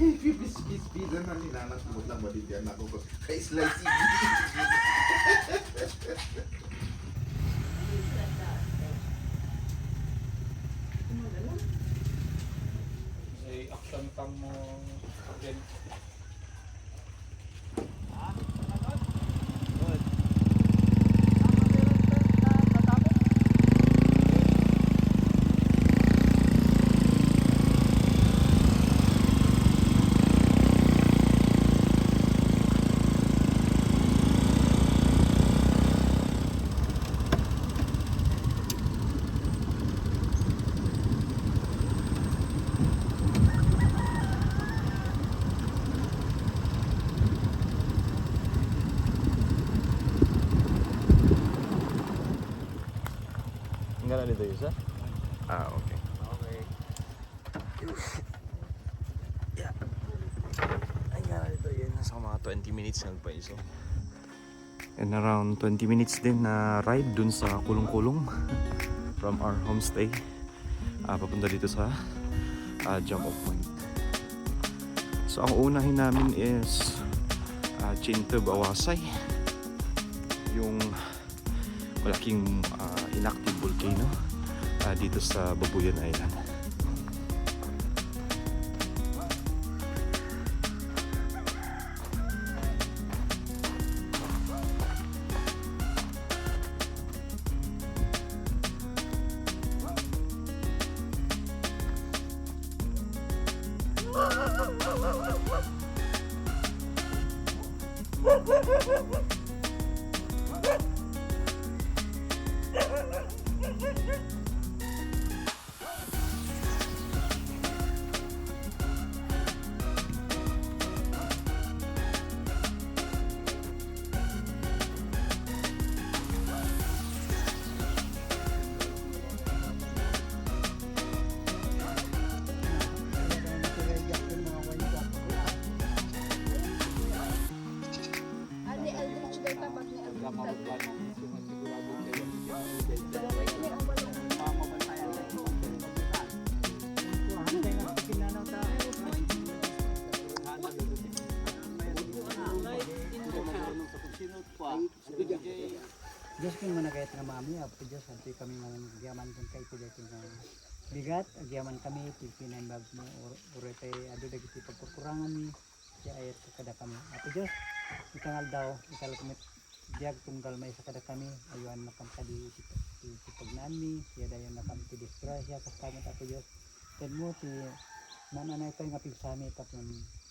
Pispidan na nila, nagmut lang mabibigyan ako ko. Kay slice May action pang mo again. Enggak dito Yusa? Okay. Okay. Yeah. Ay nga dito yun. Nasa mga 20 minutes pa iso. And around 20 minutes din na ride dun sa kulong-kulong from our homestay. Papunta dito sa jump off point. So ang unahin namin is Chintab Awasay. Yung malaking inactive volcano dito sa Babuyan Island. Diyos kung managayat na mami, apo Diyos, antoy kami nagyaman kung kay pilating na bigat, agyaman kami, pipinayin bag mo, urete, ado dagiti pagkukurangan ni, siya ayat sa kada kami. Apo Diyos, ikangal daw, ikal kami, diag tunggal may sa kada kami, ayuan makampadi ipagnan mi, siya dayon nakamti disgrasya, kastamat Apo Diyos, ten mo, ti nananay ko yung apigsami, tapos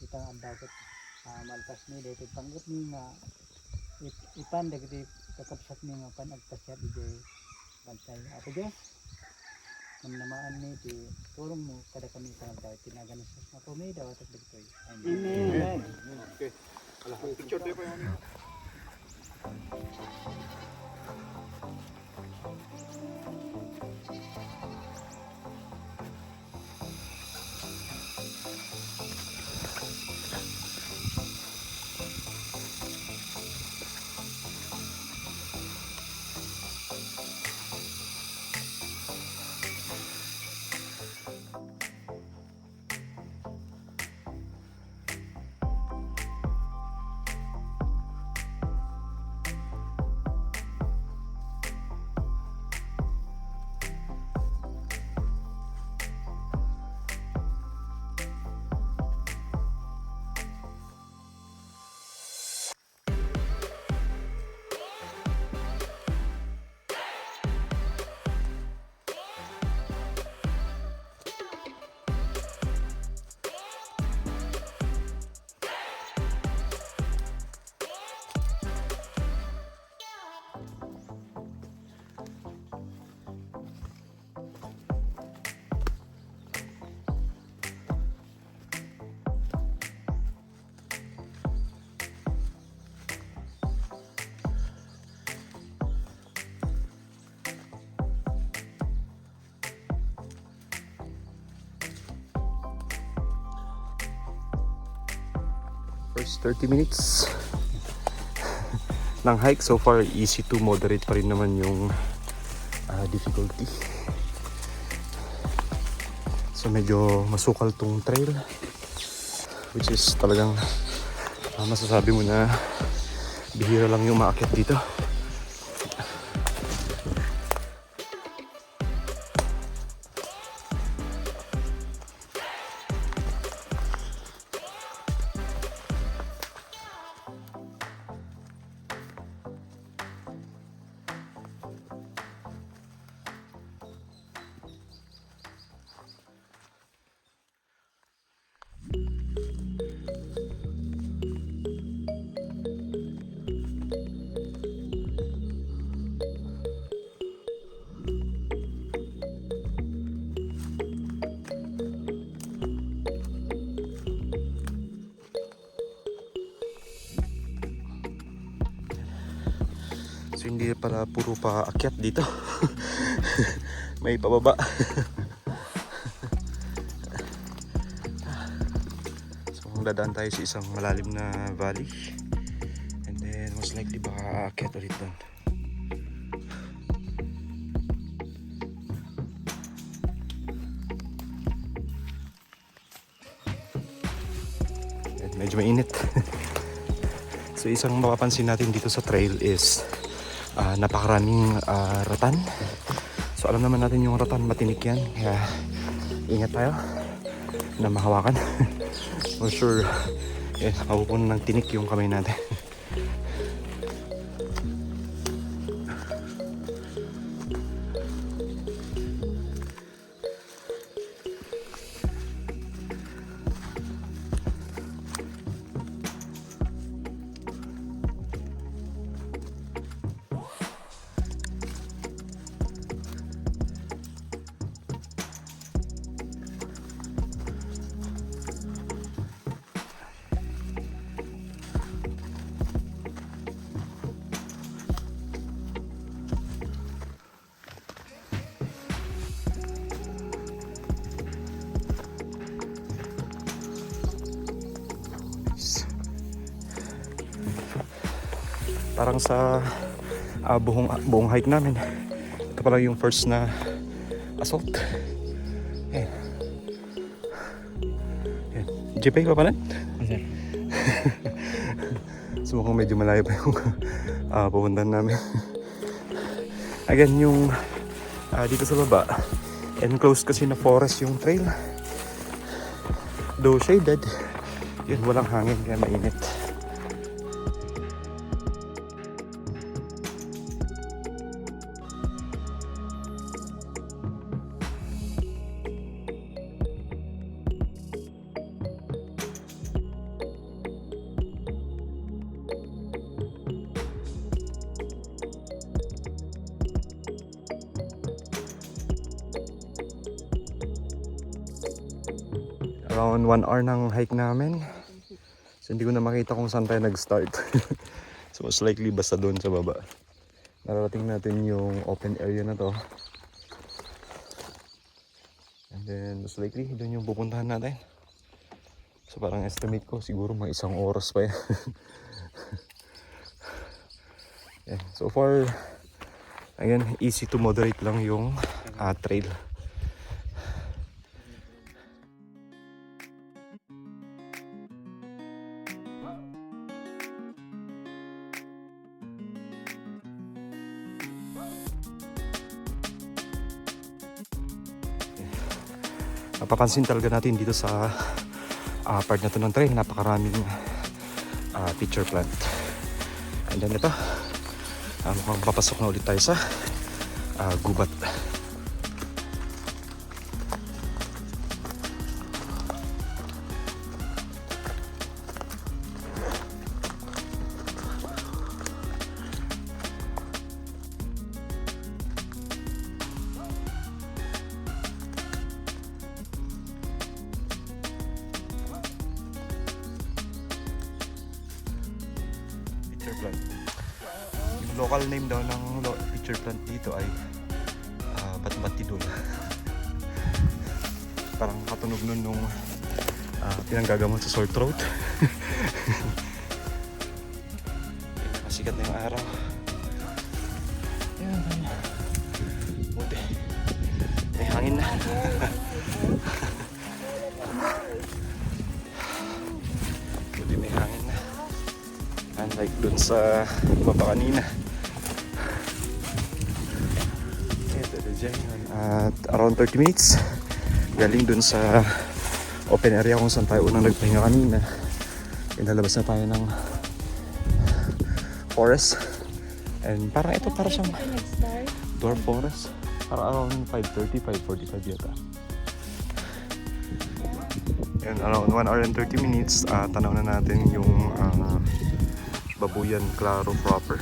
ikangal daw kat, malpas ni, dahil panggot ni nga, ipan dagiti kakapsat ni nga panagpasya ijay bantay Apo Diyos namnamaan ni ti tulong mo kada kami sa daw tinagan sa ako may daw at dagitoy amen. Okay. Picture tayo pa yun. First 30 minutes ng hike. So far, easy to moderate pa rin naman yung difficulty. So medyo masukal tong trail. which is talagang masasabi mo na bihira lang yung maakyat dito. So hindi pala puro paakyat dito. May pababa. So dadaan tayo sa isang malalim na valley. And then most likely baka aakyat ulit doon. And medyo mainit. So isang mapapansin natin dito sa trail is napakaraming ratan. So alam naman natin yung ratan matinik yan, kaya ingat tayo na mahawakan. For sure mapupunan ng tinik yung kamay natin. Parang sa buong hike namin, ito pala yung first na assault. Ayan. Ayan. JP pa pala? Okay. So mukhang medyo malayo pa yung pupuntahan namin. Again, yung dito sa baba, enclosed kasi na forest yung trail. Though shaded, yun, walang hangin kaya mainit. Around 1 hour ng hike namin. So hindi ko na makita kung saan tayo nag-start. So most likely basta doon sa baba. Nararating natin yung open area na to. And then most likely doon yung pupuntahan natin. So parang estimate ko siguro mga 1 oras pa yan. Yeah, so far again, easy to moderate lang yung trail. Mapapansin talaga natin dito sa part na to ng trail, napakaraming pitcher plant. And then ito, mukhang papasok na ulit tayo sa gubat. Plant. Yung local name daw ng pitcher plant dito ay batbatidol. Parang katunog nun nung pinanggagamot sa sore throat. Masikat na yung araw. Ayan, buti. May hangin na. like dun sa baba kanina. At around 30 minutes galing dun sa open area kung saan tayo unang nagpahinga kanina. Inalabas na tayo ng forest. And parang ito para siyang dwarf forest. Para around 5:30, 5:45 yata. And around 1 hour and 30 minutes, tanaw na natin yung Babuyan Claro proper.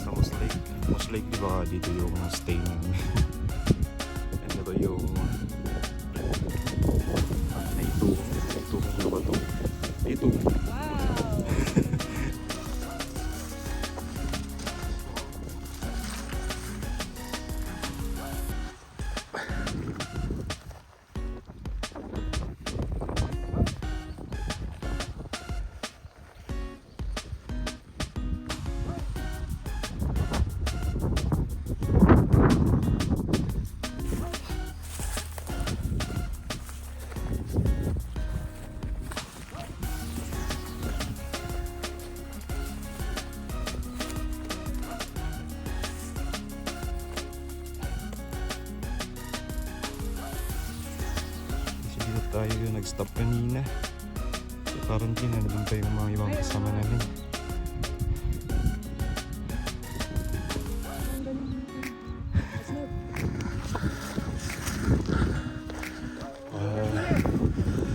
Sa Moss Lake, di ba dito yung stay namin. And ito yung ito ano ba to? Ito. Tayo yung nag-stop kanina. So parang nandun pa yung mga ibang kasama namin.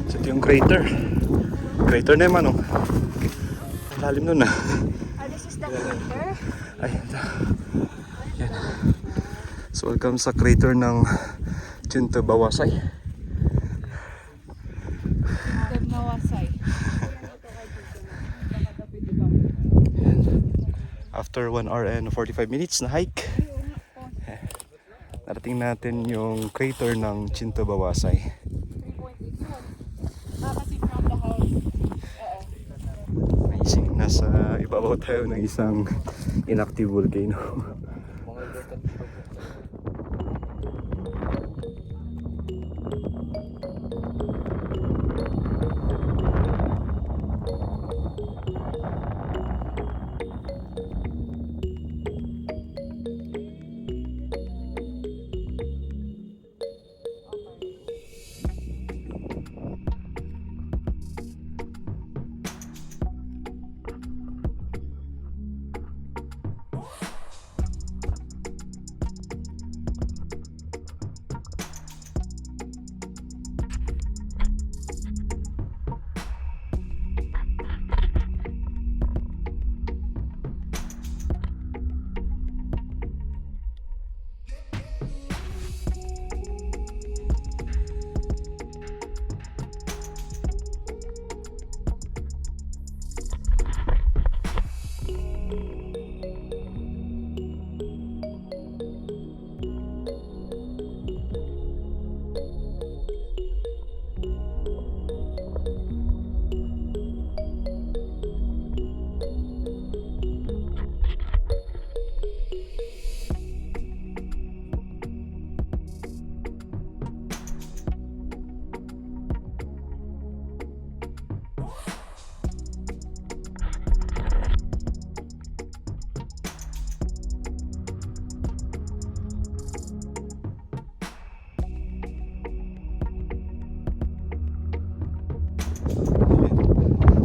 So ito yung crater. Crater na yung ang lalim nun ah. This is the crater? Ayan. Yan. So welcome sa crater ng Chinto Bawasay. After 1 hour and 45 minutes na hike, narating natin yung crater ng Chinto Bawasay. Amazing, nasa ibabaw tayo ng isang inactive volcano.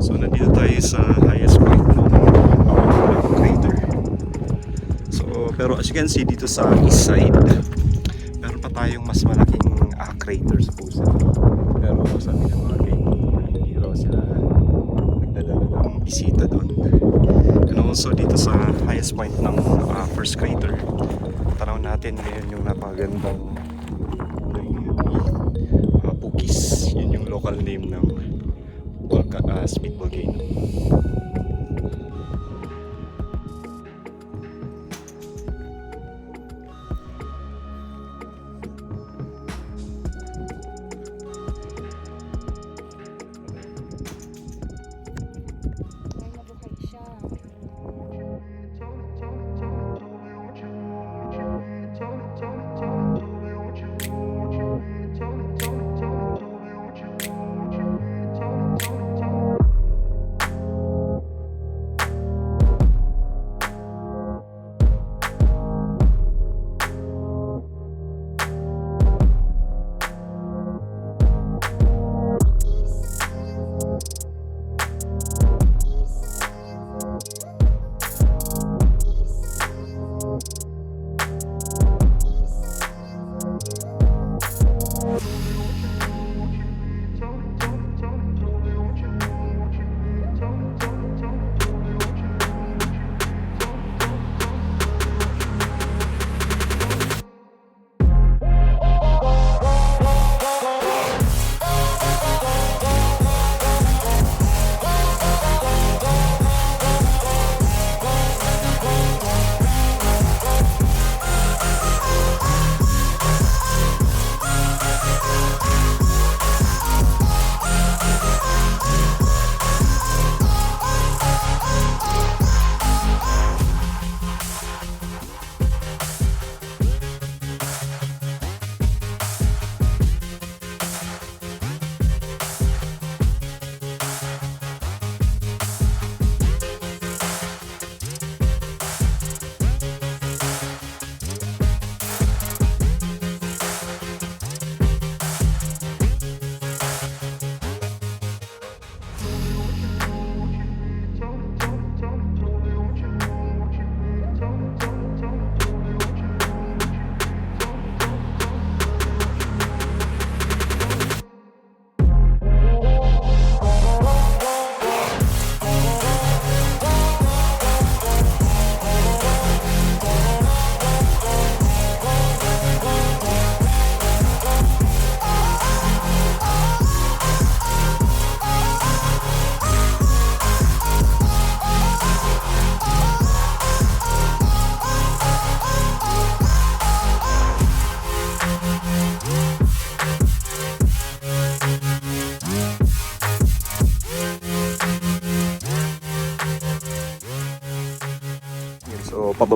So nandito tayo sa highest point ng crater. So pero as you can see dito sa east side, meron pa tayong mas malaking crater supposedly. Pero sabi ng mga guide, hindi raw sila nagdadala ng bisita doon. And also dito sa highest point ng first crater, tanaw natin ngayon yung napakagandang Pukis. Yun yung local name ng Spit Volcano.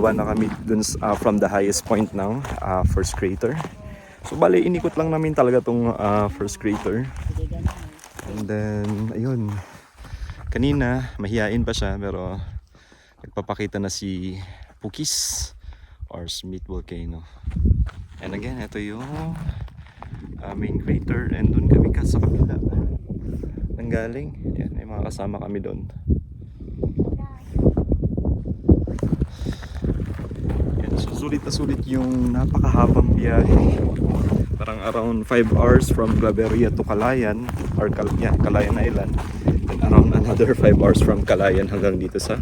pababa na kami dun from the highest point ng first crater. So bali, inikot lang namin talaga tong first crater. And then, ayun. Kanina, mahihain pa siya pero nagpapakita na si Pukis or Smith Volcano. And again, ito yung main crater and dun kami sa kabila nanggaling. Yan, may mga kasama kami doon. Yan, so sulit na sulit yung napakahabang biyahe. Parang around 5 hours from Claveria to Calayan or Calayan Island. And around another 5 hours from Calayan hanggang dito sa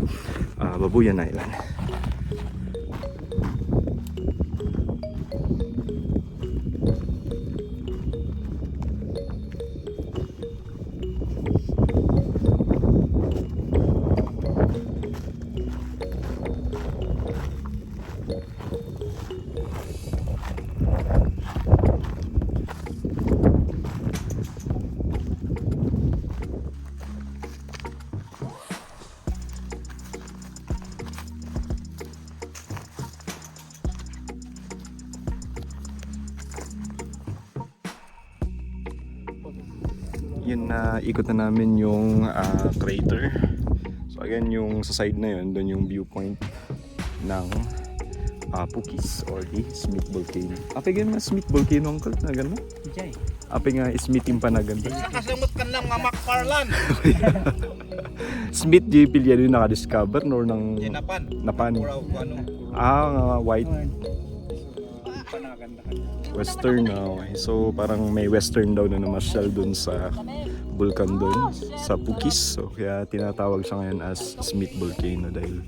Babuyan Island. Yun na ikot na namin yung crater. So again, yung sa side na yun, doon yung viewpoint ng Pukis or the Smith Volcano. Ape nga nga Smith Volcano uncle na gano'n? Jay. Ape nga Smith yung panaganda. Nakasamot ka lang nga McFarlan. Smith JP yan yung nakadiscover nor ng Napan. napan. Pura ano. Nga white. Panaganda ka. Western, okay. So parang may western daw na namasyal dun sa vulkan dun sa Pukis. So kaya tinatawag siya ngayon as Smith Volcano dahil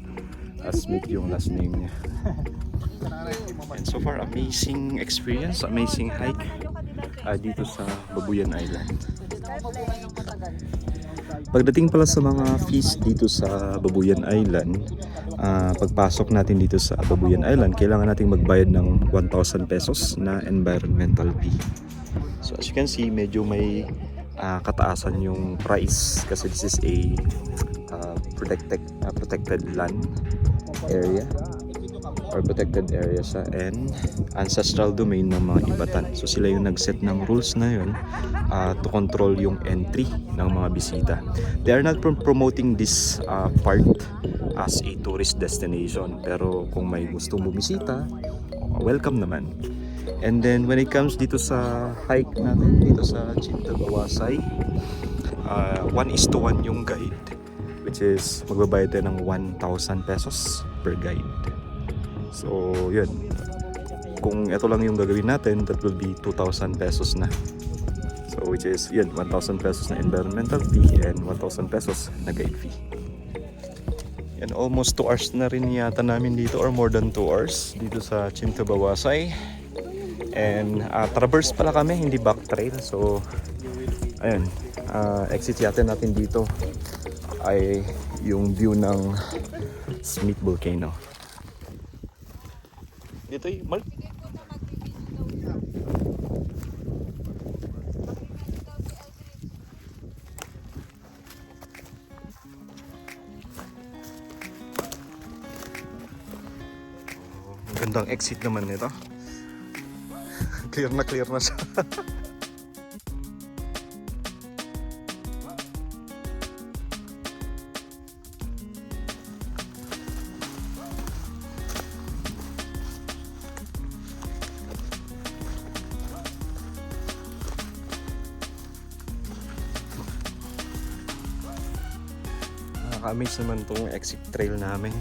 Smith yung last name niya. And so far, amazing experience, amazing hike dito sa Babuyan Island. Pagdating pala sa mga fees dito sa Babuyan Island, pagpasok natin dito sa Babuyan Island, kailangan nating magbayad ng 1,000 pesos na environmental fee. So as you can see, medyo may kataasan yung price kasi this is a protected land area or protected area siya and ancestral domain ng mga Ibatan. So sila yung nag-set ng rules na yun to control yung entry ng mga bisita. They are not promoting this part as a tourist destination, pero kung may gustong bumisita, welcome naman. And then when it comes dito sa hike natin dito sa Chintabawasay, 1:1 yung guide, which is magbabayad tayo ng 1,000 pesos per guide. So yun, kung ito lang yung gagawin natin, that will be 2,000 pesos na. So which is yun, 1,000 pesos na environmental fee and 1,000 pesos na guide fee. And almost 2 hours na rin yata namin dito or more than 2 hours dito sa Chintabawasay. And traverse pala kami, hindi back trail. So ayun, exit yata natin dito ay yung view ng Smith Volcano. Dito yung Mark. Gandang exit naman nito. Clear na siya. Nakaka-amaze naman itong exit trail namin.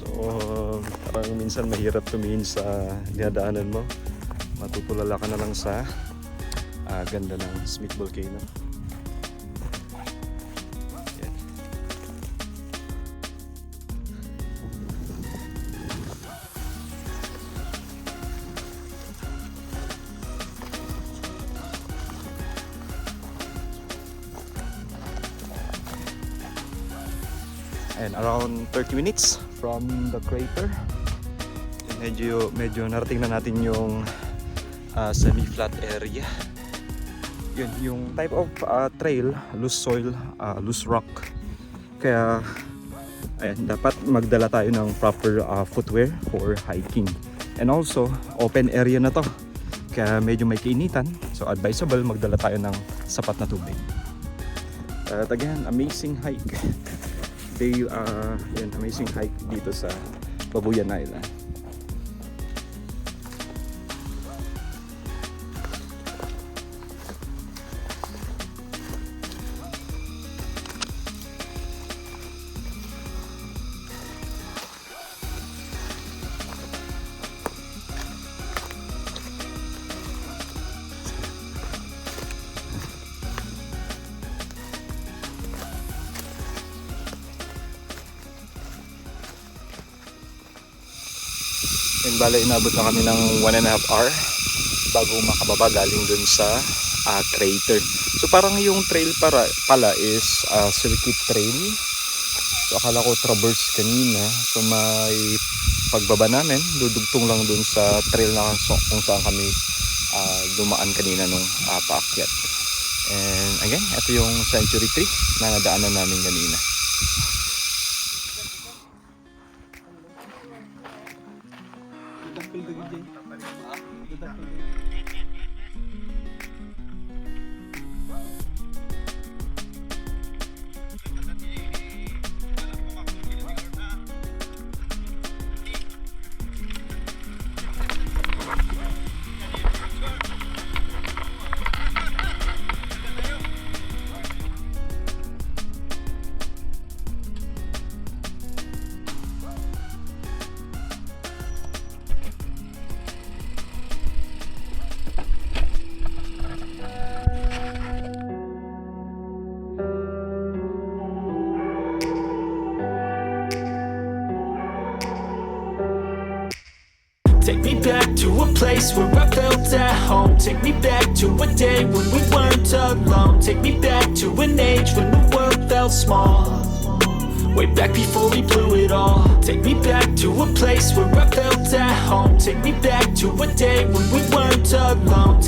So parang minsan mahirap tumingin sa dinadaanan mo. Matutulala ka na lang sa ganda ng Smith Volcano. Yan. And around 30 minutes from the crater, medyo narating na natin yung semi-flat area. Yun, yung type of trail, loose soil, loose rock. Kaya Ayan, dapat magdala tayo ng proper footwear for hiking. And also, open area na to. Kaya medyo may kainitan. So advisable magdala tayo ng sapat na tubig. At again, amazing hike. Amazing hike dito sa Babuyan Island. And bala, inabot na kami ng 1.5 hour bago makababa galing dun sa crater. So parang yung trail pala is circuit trail. So akala ko traverse kanina. So may pagbaba namin, dudugtong lang dun sa trail na kung saan kami dumaan kanina nung paakyat. And again, ito yung century tree na nadaanan namin kanina. Take me back to a place where I felt at home. Take me back to a day when we weren't alone. Take me back to an age when the world felt small. Way back before we blew it all. Take me back to a place where I felt at home. Take me back to a day when we weren't alone.